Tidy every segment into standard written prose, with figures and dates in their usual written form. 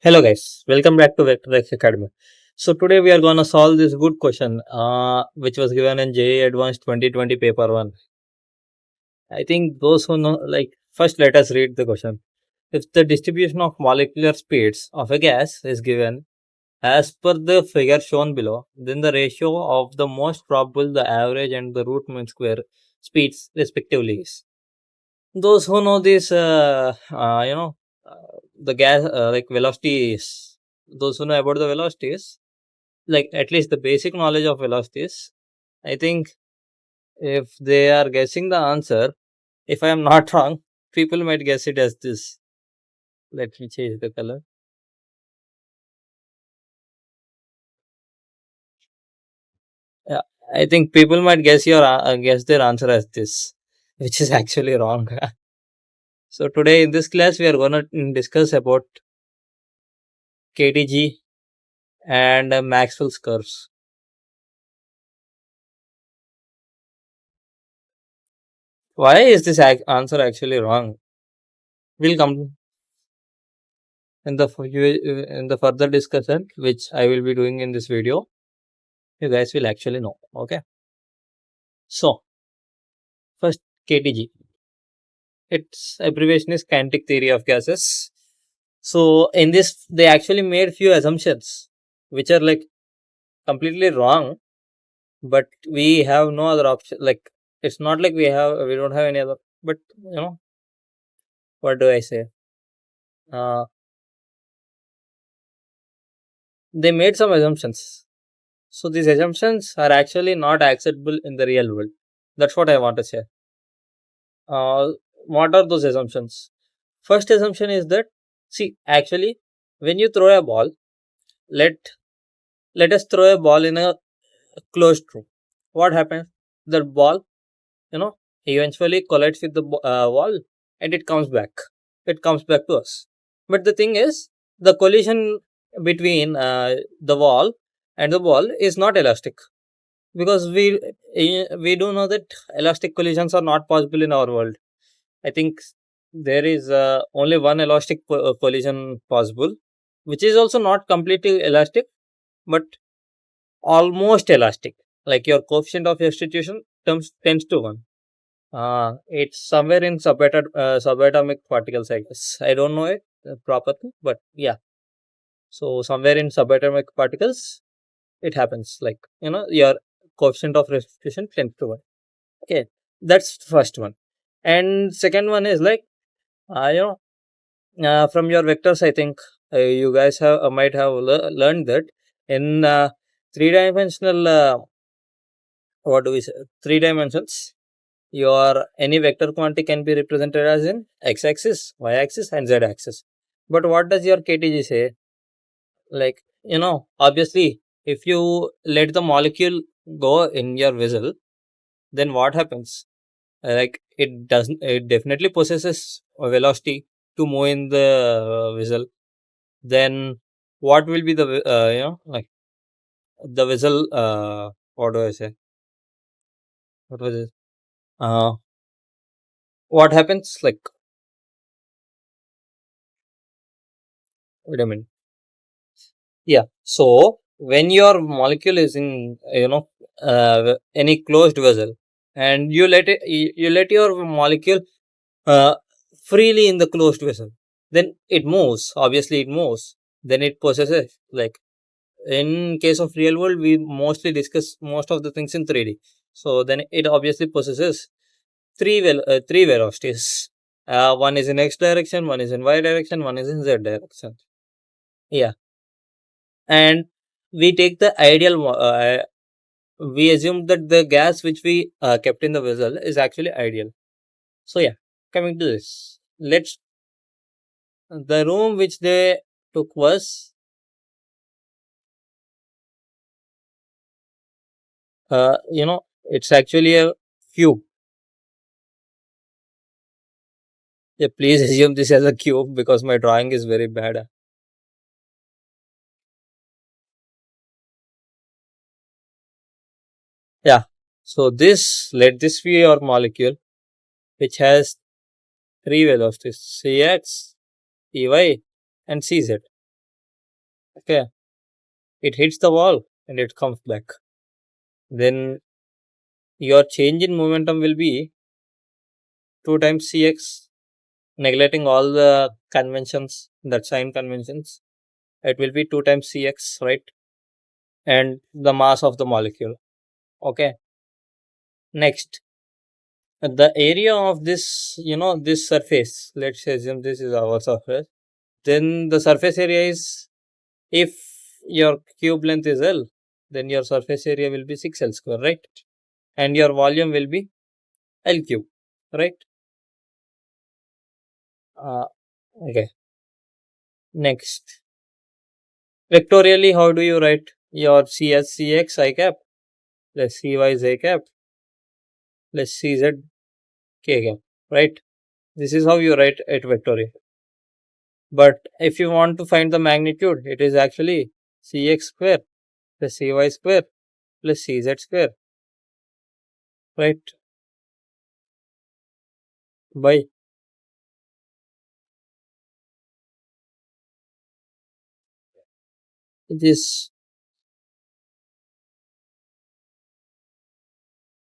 Hello guys, welcome back to VectorX Academy. So today we are gonna solve this good question, which was given in JEE Advanced 2020 paper 1. I think those who know, first let us read the question. If the distribution of molecular speeds of a gas is given as per the figure shown below, then the ratio of the most probable, the average and the root mean square speeds respectively is. Those who know this, the gas, velocities, those who know about the velocities, like at least the basic knowledge of velocities, I think if they are guessing the answer, if I am not wrong, people might guess it as this. Let me change the color. Yeah, I think people might guess their answer as this, which is actually wrong. So today in this class we are gonna discuss about KTG and Maxwell's curves. Why is this answer actually wrong? We'll come in the further discussion, which I will be doing in this video. You guys will actually know. Okay. So first KTG. Its abbreviation is kinetic theory of gases. So in this, they actually made few assumptions, which are like completely wrong. But we have no other option. Like it's not like we don't have any other. But what do I say? Uh, they made some assumptions. So these assumptions are actually not acceptable in the real world. That's what I want to say. What are those assumptions? First assumption is that, see, actually, when you throw a ball, let let us throw a ball in a closed room. What happens? The ball, eventually collides with the wall, and it comes back. It comes back to us. But the thing is, the collision between the wall and the ball is not elastic, because we do know that elastic collisions are not possible in our world. I think there is only one elastic collision possible, which is also not completely elastic, but almost elastic. Like your coefficient of substitution tends to 1. It's somewhere in subatomic particles, I guess. I don't know it properly, but yeah. So somewhere in subatomic particles, it happens. Like, your coefficient of substitution tends to 1. Okay, that's first one. And second one is like, uh, you know, from your vectors, I think you guys might have learned that in three-dimensional, what do we say? 3 dimensions, your any vector quantity can be represented as in x-axis, y-axis, and z-axis. But what does your KTG say? Like, obviously, if you let the molecule go in your vessel, then what happens? Like it definitely possesses a velocity to move in the vessel. Then what will be the like the vessel, what do I say, what was it, uh what happens, like, wait a minute. Yeah, so when your molecule is in any closed vessel, and you let your molecule uh, freely in the closed vessel, then it moves. Obviously it moves. Then it possesses, like, in case of real world, we mostly discuss most of the things in 3D. So then it obviously possesses three velocities. One is in x direction, one is in y direction, one is in z direction. Yeah, and we take the ideal. We assume that the gas which we kept in the vessel is actually ideal. So yeah, coming to this, let's the room which they took was it's actually a cube. Yeah, please assume this as a cube because my drawing is very bad. Yeah. So let this be your molecule which has three velocities, Cx, Ey, and Cz. Okay, it hits the wall and it comes back. Then your change in momentum will be 2 times Cx, neglecting all the conventions, that sign conventions. It will be 2 times Cx, right? And the mass of the molecule. Okay. Next, the area of this, this surface, let's assume this is our surface. Then the surface area is, if your cube length is L, then your surface area will be 6L square, right? And your volume will be L cube, right? Uh, okay. Next, vectorially, how do you write your C as Cx I cap plus Cy j cap plus Cz k cap, right? This is how you write it vectorially. But if you want to find the magnitude, it is actually Cx square plus Cy square plus Cz square, right? By this,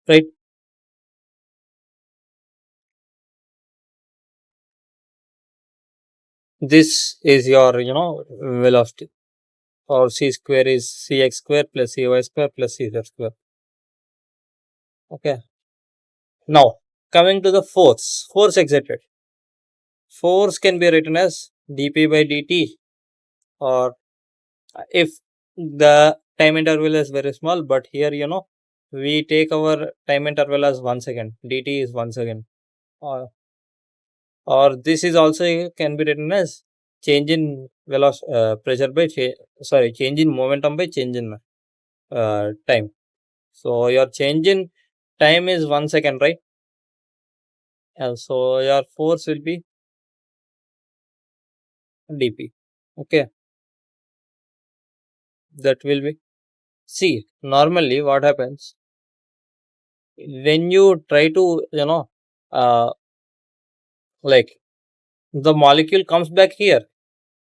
right? This is your, velocity, or C square is Cx square plus Cy square plus Cz square. Okay. Now, coming to the force exerted. Force can be written as dp by dt, or if the time interval is very small, but here, we take our time interval as 1 second. Dt is 1 second. Or this is also can be written as change in velocity, pressure by change in momentum by change in time. So your change in time is 1 second, right? And so your force will be dp. Okay, that will be. See, normally what happens when you try to, uh, like the molecule comes back here.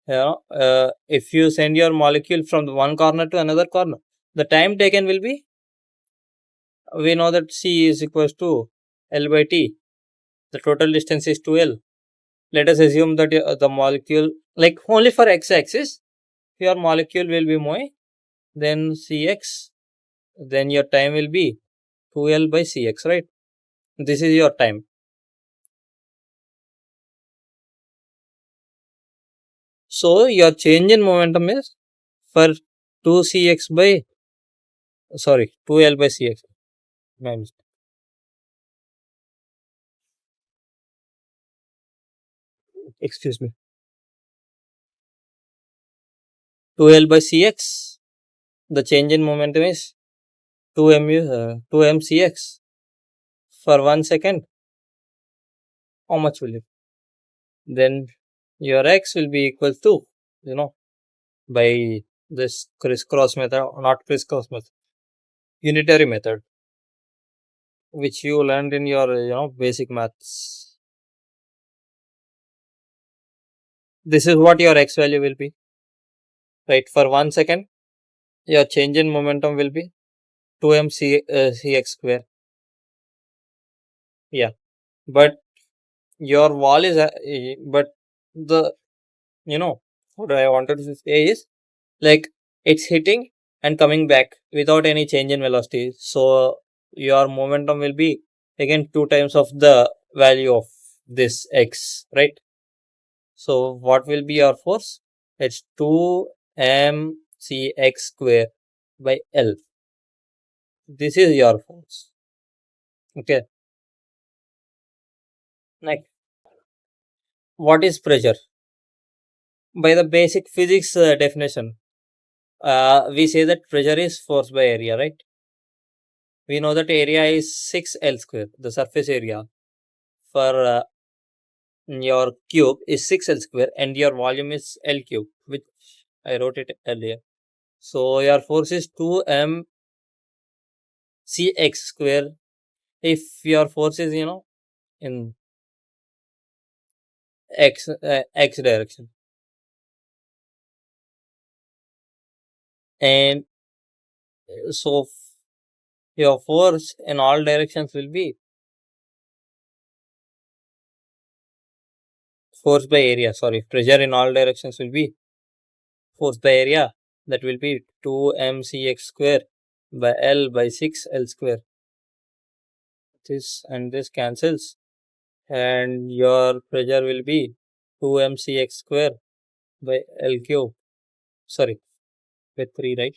If you send your molecule from the one corner to another corner, the time taken will be, we know that c is equals to L by T. The total distance is 2L. Let us assume that the molecule, like only for x-axis, your molecule will be moving, then Cx, then your time will be 2L by Cx, right? This is your time. So your change in momentum is for 2Cx by, 2L by Cx. My mistake. Excuse me. 2L by Cx. The change in momentum is 2mcx for 1 second. How much will it? Then your x will be equal to, by this crisscross method, not crisscross method, unitary method, which you learned in your, basic maths. This is what your x value will be, right? For 1 second, your change in momentum will be 2mcx square. Yeah, but your wall is, but the, what I wanted to say is, like, it's hitting and coming back without any change in velocity. So your momentum will be again 2 times of the value of this x, right? So what will be your force? It's 2mcx square by L. This is your force. Okay. Next, what is pressure? By the basic physics definition, we say that pressure is force by area, right? We know that area is 6L square. The surface area for your cube is 6L square and your volume is L cube, which I wrote it earlier. So your force is 2mcx square. If your force is, in x direction. And so your force in all directions will be force by area. Sorry, pressure in all directions will be force by area. That will be 2mcx square by L by 6L square. This and this cancels, and your pressure will be 2mcx square by L cube. Sorry, with 3, right?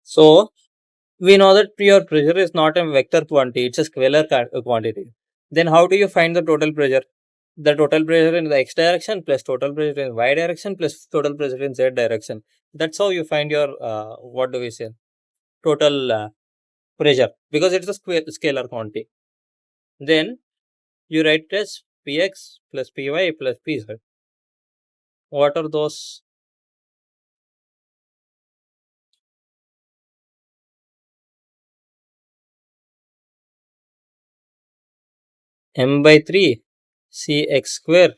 So we know that your pressure is not a vector quantity, it's a scalar quantity. Then how do you find the total pressure? The total pressure in the x direction plus total pressure in y direction plus total pressure in z direction. That's how you find your what do we say, total pressure, because it's a scalar quantity. Then you write it as px plus py plus pz. What are those? M by 3 cx square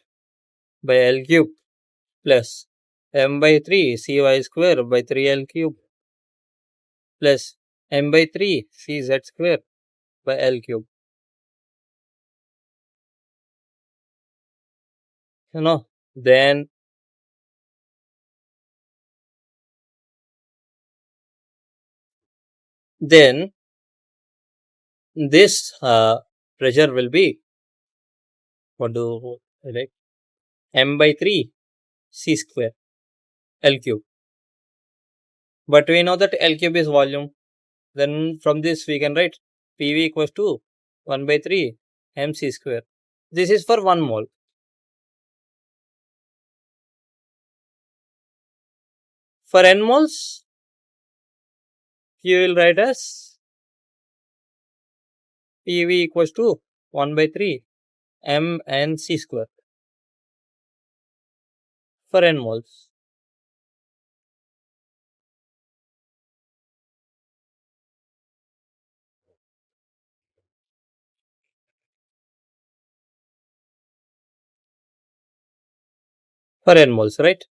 by L cube plus M by 3 cy square by 3L cube plus M by 3 cz square by L cube. You know, then then this pressure will be, what do I write? M by 3 c square L cube. But we know that L cube is volume. Then from this we can write PV equals to 1 by 3 mc square. This is for 1 mole. For n moles, you will write as PV equals to 1 by 3 mnc square for n moles. For n moles, right?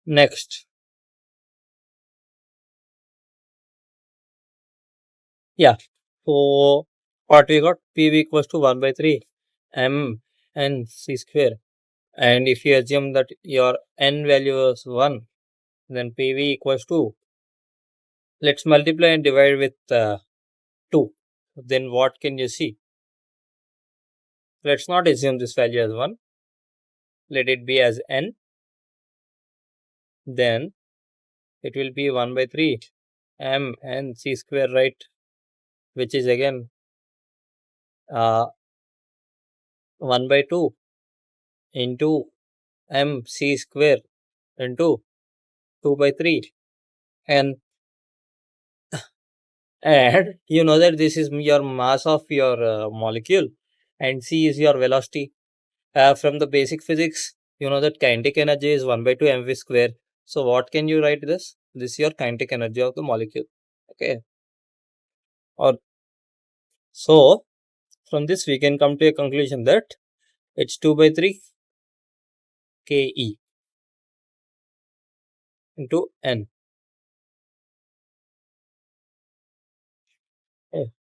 Next, yeah. So what we got, PV equals to 1 by 3 m n c square. And if you assume that your n value is 1, then PV equals to, let's multiply and divide with 2. Then what can you see? Let's not assume this value as 1. Let it be as n. Then it will be 1 by 3 m n c square, right? Which is again 1 by 2 into m c square into 2 by 3. And you know that this is your mass of your molecule, and c is your velocity. From the basic physics, you know that kinetic energy is 1 by 2 mv square. So what can you write this? This is your kinetic energy of the molecule. Okay. Or so from this we can come to a conclusion that it's 2 by 3 Ke into N. Okay.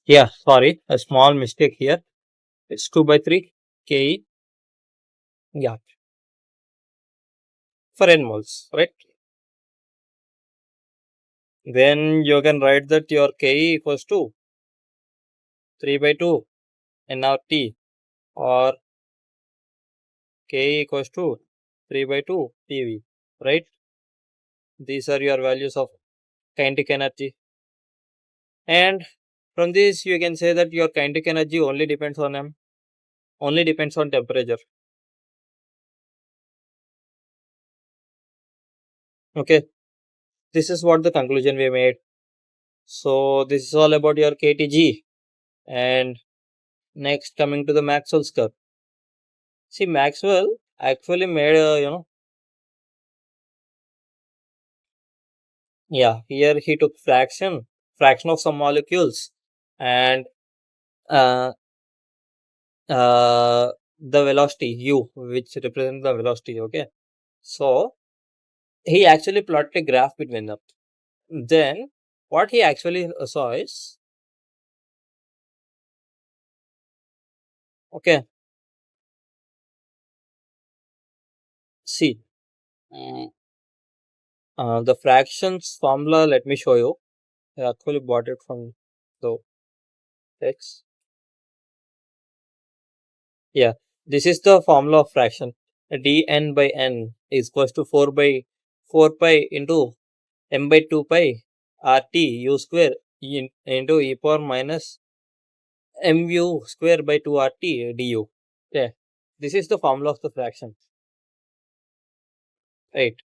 Yeah, sorry, a small mistake here. It's 2 by 3 Ke. Yeah, for N moles, right? Then you can write that your Ke equals to 3 by 2 nRT, or Ke equals to 3 by 2 PV, right? These are your values of kinetic energy. And from this you can say that your kinetic energy only depends on M, only depends on temperature. Okay, this is what the conclusion we made. So this is all about your KTG, and Next, coming to the Maxwell's curve. See, Maxwell actually made here he took fraction of some molecules, and uh, the velocity u, which represents the velocity. Okay, so he actually plotted a graph between them. Then what he actually saw is, okay, see, mm, the fractions formula. Let me show you. I actually bought it from the text. Yeah, this is the formula of fraction. dn by n is equals to 4 by 4 pi into m by 2 pi rt u square into e power minus mu square by 2 rt du. Yeah, this is the formula of the fraction. Right.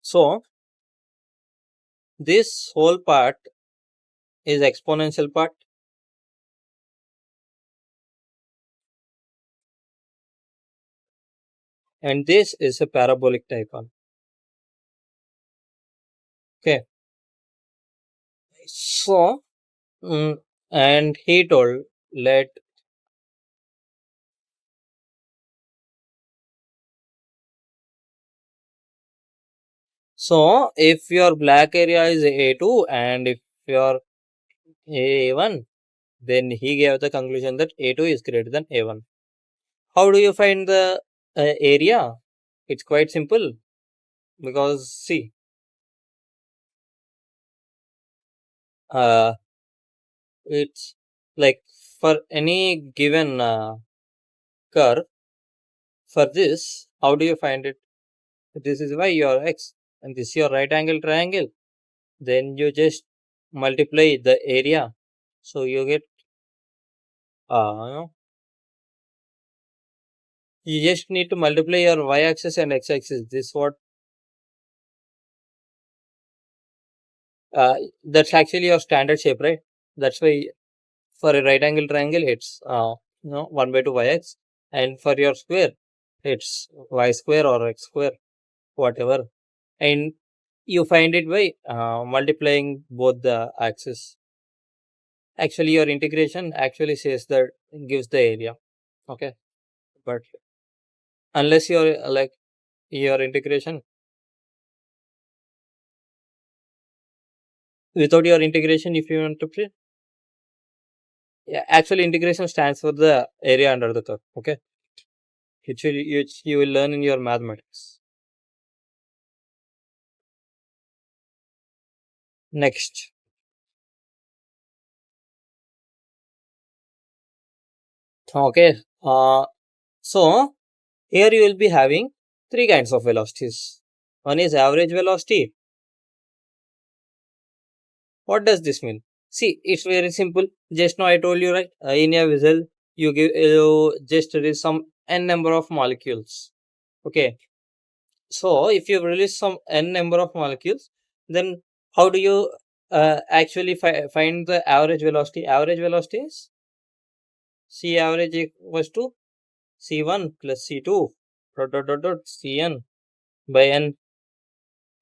So this whole part is exponential part, and this is a parabolic type one. Okay. So and he told, let so if your black area is A2 and if your A1, then he gave the conclusion that A2 is greater than A1. How do you find the area? It's quite simple, because see, uh, it's like for any given curve, for this, how do you find it? This is y, your x, and this is your right angle triangle. Then you just multiply the area, so you get uh, you just need to multiply your y-axis and x-axis. This what that's actually your standard shape, right? That's why for a right angle triangle, it's 1 by 2 yx, and for your square, it's y square or x square, whatever. And you find it by multiplying both the axes. Actually, your integration actually says that gives the area. Okay, but unless you're like your integration, without your integration, if you want to play, yeah, actually integration stands for the area under the curve. Okay, which you will learn in your mathematics. Next, okay, so here you will be having three kinds of velocities. One is average velocity. What does this mean? See, it's very simple. Just now I told you, right? In a vessel, you just release some n number of molecules. Okay. So if you release some n number of molecules, then how do you actually find the average velocity? Average velocity is C average equals to C1 plus C2 Cn by n.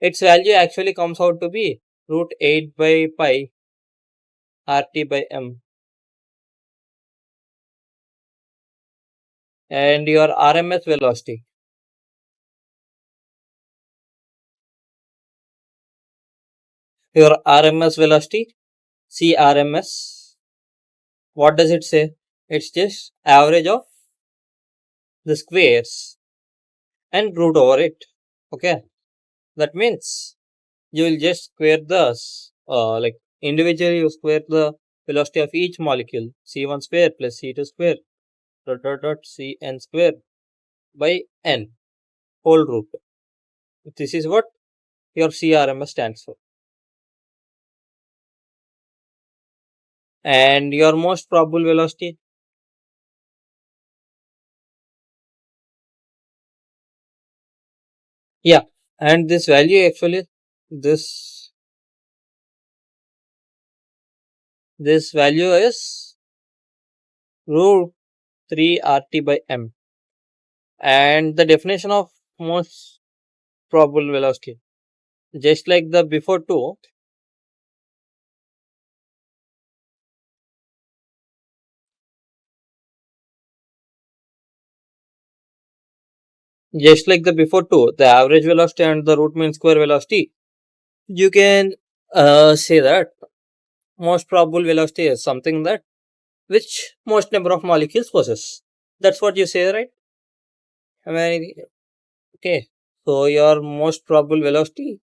Its value actually comes out to be root 8 by pi RT by m. And your RMS velocity. Your RMS velocity, CRMS. What does it say? It's just average of the squares and root over it. Okay. That means you will just square the like individually you square the velocity of each molecule, C1 square plus C2 square Cn square by n whole root. This is what your CRMS stands for. And your most probable velocity, yeah, and this value actually, this This value is root 3 RT by M. And the definition of most probable velocity, just like the before two, the average velocity and the root mean square velocity, you can say that most probable velocity is something that which most number of molecules possess. That's what you say, right? Am I okay? So your most probable velocity,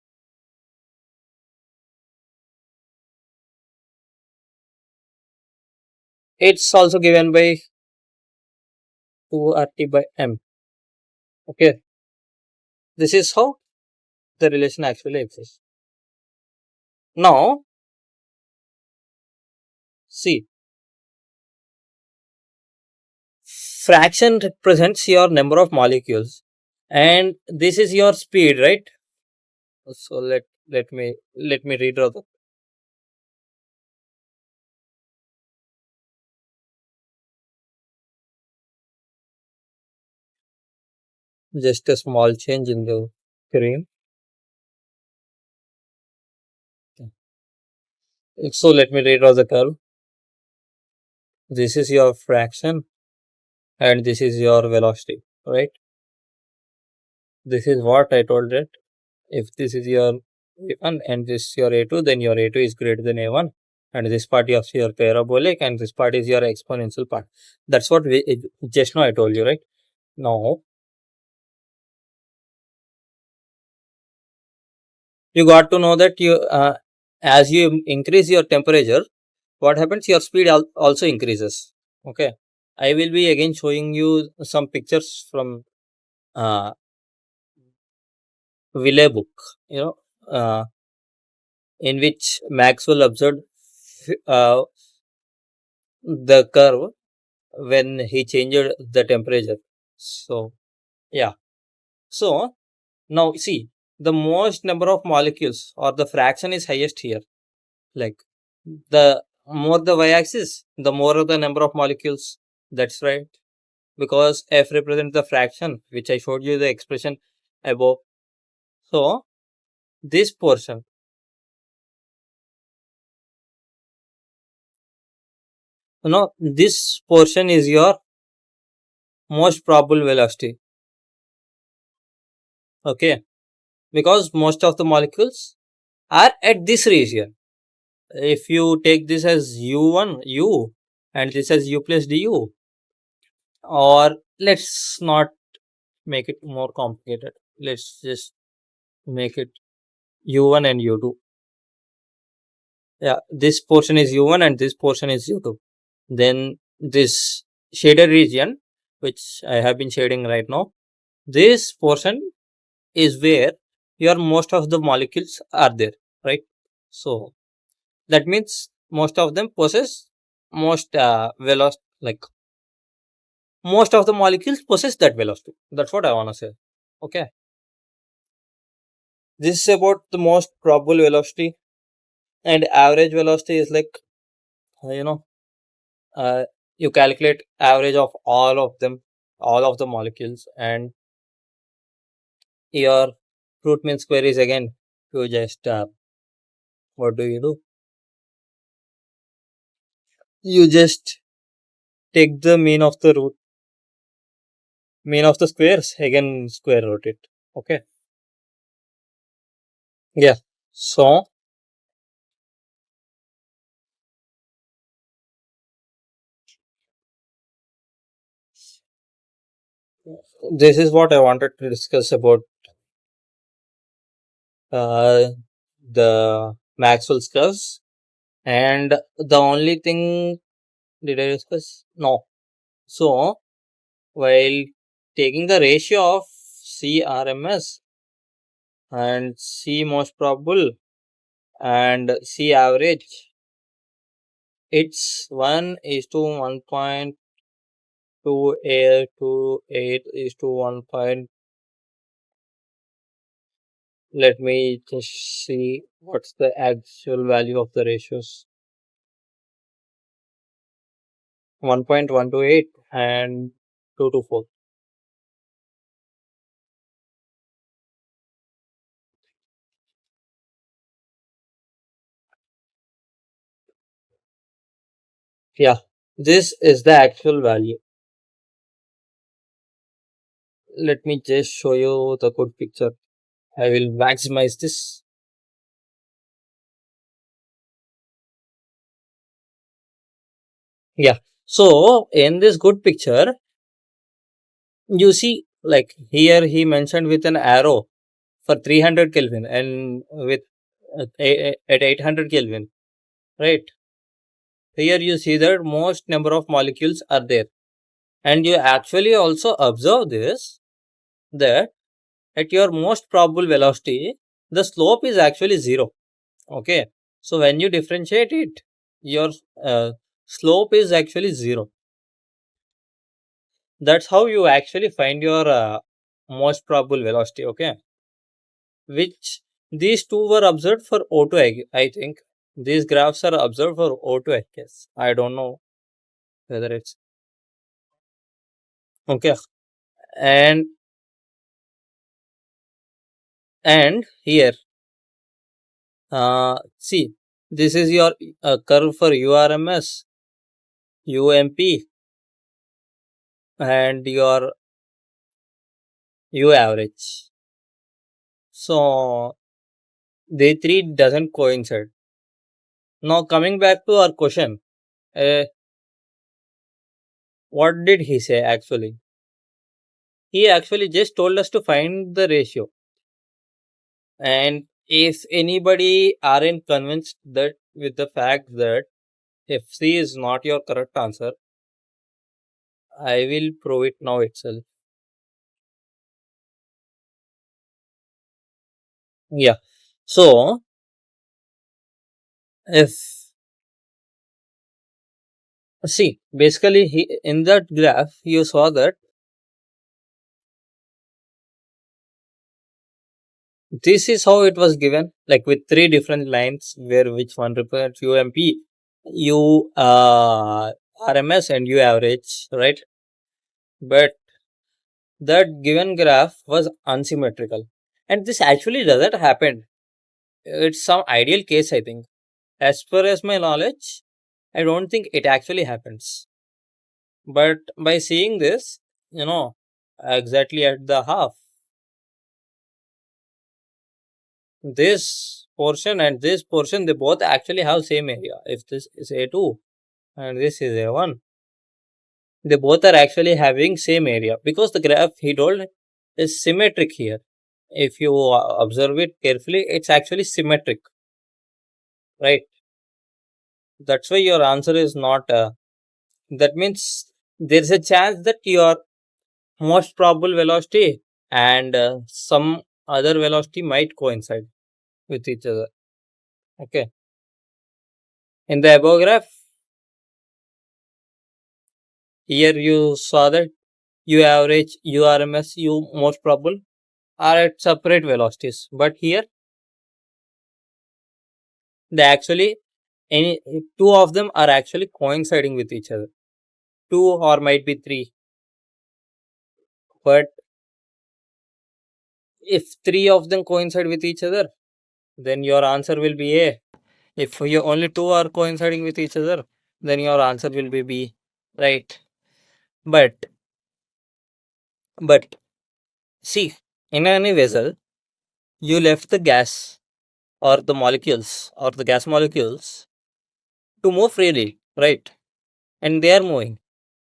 it's also given by 2 RT by M. Okay, this is how the relation actually exists. Now, see, fraction represents your number of molecules, and this is your speed, right? So let me redraw the just a small change in the screen. So let me redraw the curve. This is your fraction, and this is your velocity, right? This is what I told that if this is your A1 and this is your A2, then your A2 is greater than A1, and this part is your parabolic, and this part is your exponential part. That's what just now I told you, right? Now you got to know that you as you increase your temperature, what happens, your speed also increases. Okay, I will be again showing you some pictures from uh, Ville book, you know, in which Maxwell observed uh, the curve when he changed the temperature. So yeah, so now see, the most number of molecules or the fraction is highest here. Like the more the y-axis, the more of the number of molecules. That's right, because f represents the fraction, which I showed you the expression above. So this portion, this portion is your most probable velocity. Okay, because most of the molecules are at this region. If you take this as u1 u and this as u plus du, or let's not make it more complicated, let's just make it u1 and u2. Yeah, this portion is u1 and this portion is u2. Then this shaded region, which I have been shading right now, this portion is where your most of the molecules are there, right? So that means most of them possess most velocity, like most of the molecules possess that velocity. That's what I want to say. Okay, this is about the most probable velocity, and average velocity is like uh, you know uh, you calculate average of all of them, all of the molecules, and your root mean square is again, you just what do? You just take the mean of the squares, again square root it. Okay, yeah. So this is what I wanted to discuss about uh, the Maxwell's curves. And the only thing, did I discuss? No. So while taking the ratio of CRMS and C most probable and C average, it's 1 is to 1.2828 is to 1. Let me just see what's the actual value of the ratios. 1.128 and 224. Yeah, this is the actual value. Let me just show you the good picture. I will maximize this. Yeah. So in this good picture, you see, like here he mentioned with an arrow for 300 Kelvin and with at 800 Kelvin, right? Here you see that most number of molecules are there, and you actually also observe this that at your most probable velocity, the slope is actually zero. Okay, so when you differentiate it, your uh, slope is actually zero. That's how you actually find your most probable velocity. Okay, which these two were observed for O2, I think. These graphs are observed for O2, I guess. I don't know whether it's okay. And here, see, this is your curve for URMS, UMP, and your U average. So they three doesn't coincide. Now coming back to our question, uh, what did he say actually? He actually just told us to find the ratio. And if anybody aren't convinced that with the fact that if C is not your correct answer, I will prove it now itself. Yeah. So if see basically he in that graph you saw that this is how it was given, like with three different lines where which one represents UMP, U RMS and U average, right? But that given graph was unsymmetrical. And this actually doesn't happen. It's some ideal case, I think. As per as my knowledge, I don't think it actually happens. But by seeing this, exactly at the half, this portion and this portion, they both actually have same area. If this is A2 and this is A1, they both are actually having same area because the graph he told is symmetric here. If you observe it carefully, it's actually symmetric, right? That's why your answer is not. That means there's a chance that your most probable velocity and some other velocity might coincide with each other. Okay. In the above graph, here you saw that U average, URMS, U most probable are at separate velocities. But here, they actually, any two of them are actually coinciding with each other. Two or might be three. But if three of them coincide with each other, then your answer will be A. If you only two are coinciding with each other, then your answer will be B. Right. But but see, in any vessel, you left the gas or the molecules or the gas molecules to move freely, right? And they are moving.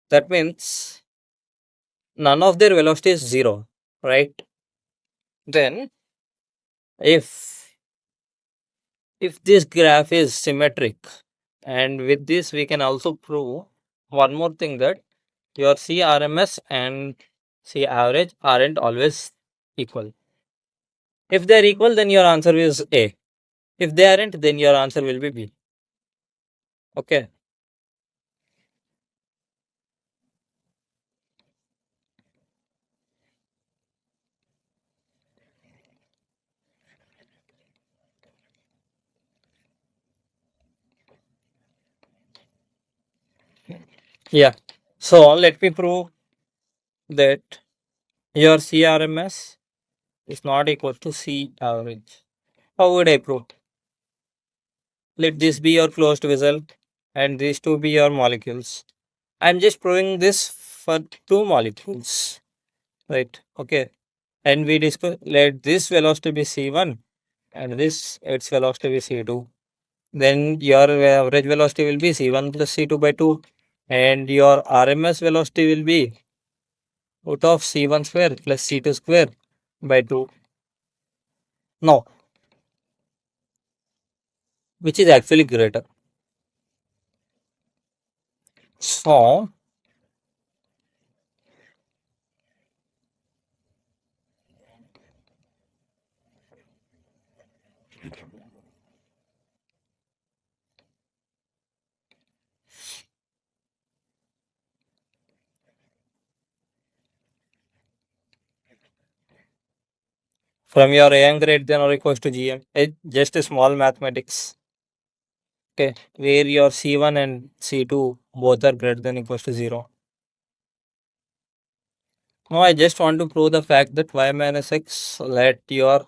That means none of their velocity is zero, right? Then if this graph is symmetric, and with this we can also prove one more thing, that your CRMS and C average aren't always equal. If they are equal, then your answer is A. If they aren't, then your answer will be B. Okay. Yeah. So let me prove that your CRMS is not equal to C average. How would I prove? Let this be your closed vessel and these two be your molecules. I'm just proving this for two molecules. Right. Okay. And we discuss let this velocity be C1 and this its velocity be C2. Then your average velocity will be C1 plus C2 by 2 and your RMS velocity will be root of C1 square plus C2 square by 2. No, which is actually greater. So, from your AM grade then or equals to GM, just a small mathematics. Okay, where your C1 and C2 both are greater than equals to 0. Now, I just want to prove the fact that y minus x let your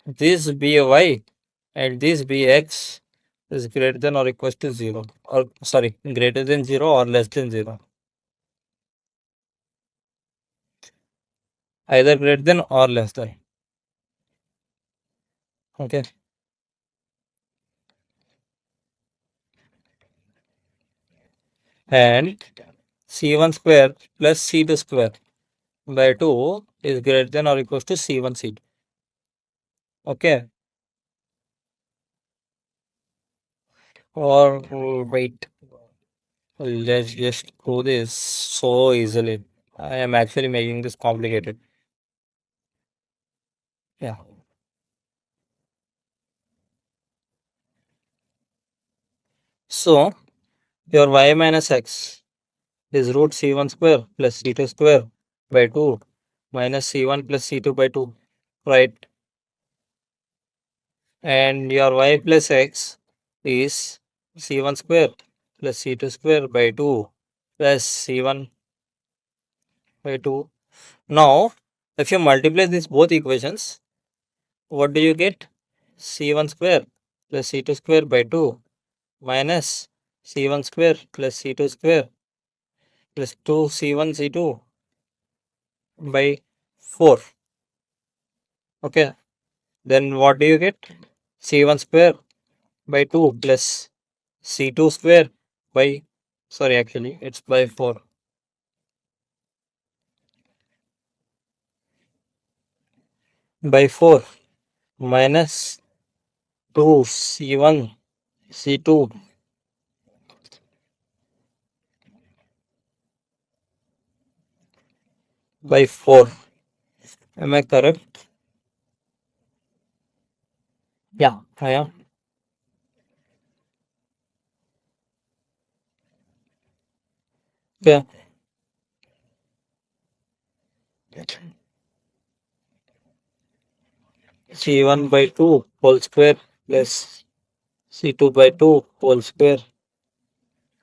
this be y and this be x is greater than or equals to 0 or sorry greater than 0 or less than 0, either greater than or less than. Okay, and c1 square plus c2 square by 2 is greater than or equals to c1 c2. Okay, or wait, let's just do this so easily. I am actually making this complicated. Yeah, so your y minus x is root c1 square plus c2 square by 2 minus c1 plus c2 by 2, right? And your y plus x is c1 square plus c2 square by 2 plus c1 by 2. Now, if you multiply these both equations, what do you get? C1 square plus c2 square by 2 minus c1 square plus c2 square plus 2 c1 c2 by 4. Okay, then what do you get? C1 square by 2 plus C2 square by, sorry, actually, it's by 4 by 4 minus 2 C1 C2 by 4. Am I correct? Yeah, I am. Okay. C1 by 2 whole square plus C2 by 2 whole square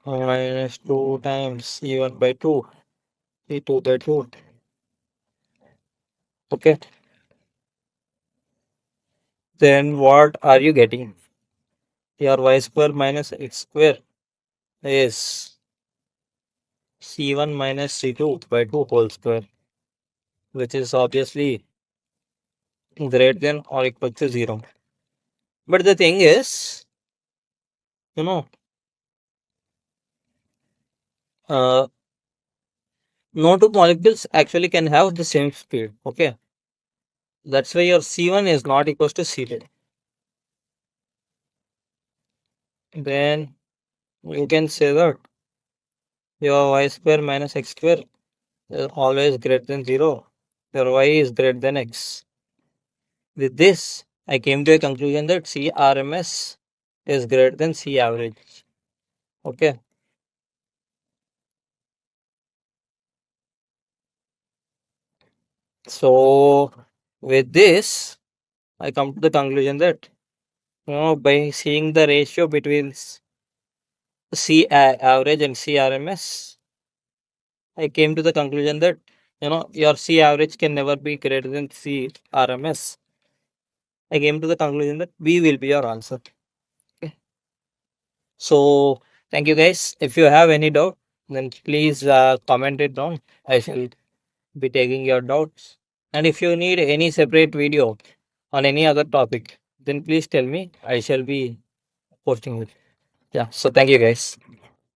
minus 2 times C1 by 2 C2 by 2. Okay. Then what are you getting? Your y square minus x square is C1 minus C2 by 2 whole square, which is obviously greater than or equal to 0. But the thing is, you know, uh, no two molecules actually can have the same speed. Okay, that's why your C1 is not equal to C2. Then you can say that your y square minus x square is always greater than 0. Your y is greater than x. With this, I came to a conclusion that CRMS is greater than C average. Okay, so with this, I come to the conclusion that by seeing the ratio between Average and C RMS, I came to the conclusion that your C average can never be greater than C RMS. I came to the conclusion that B will be your answer. Okay. So thank you guys. If you have any doubt, then please comment it down. I shall be taking your doubts. And if you need any separate video on any other topic, then please tell me. I shall be posting it. Yeah. So thank you guys.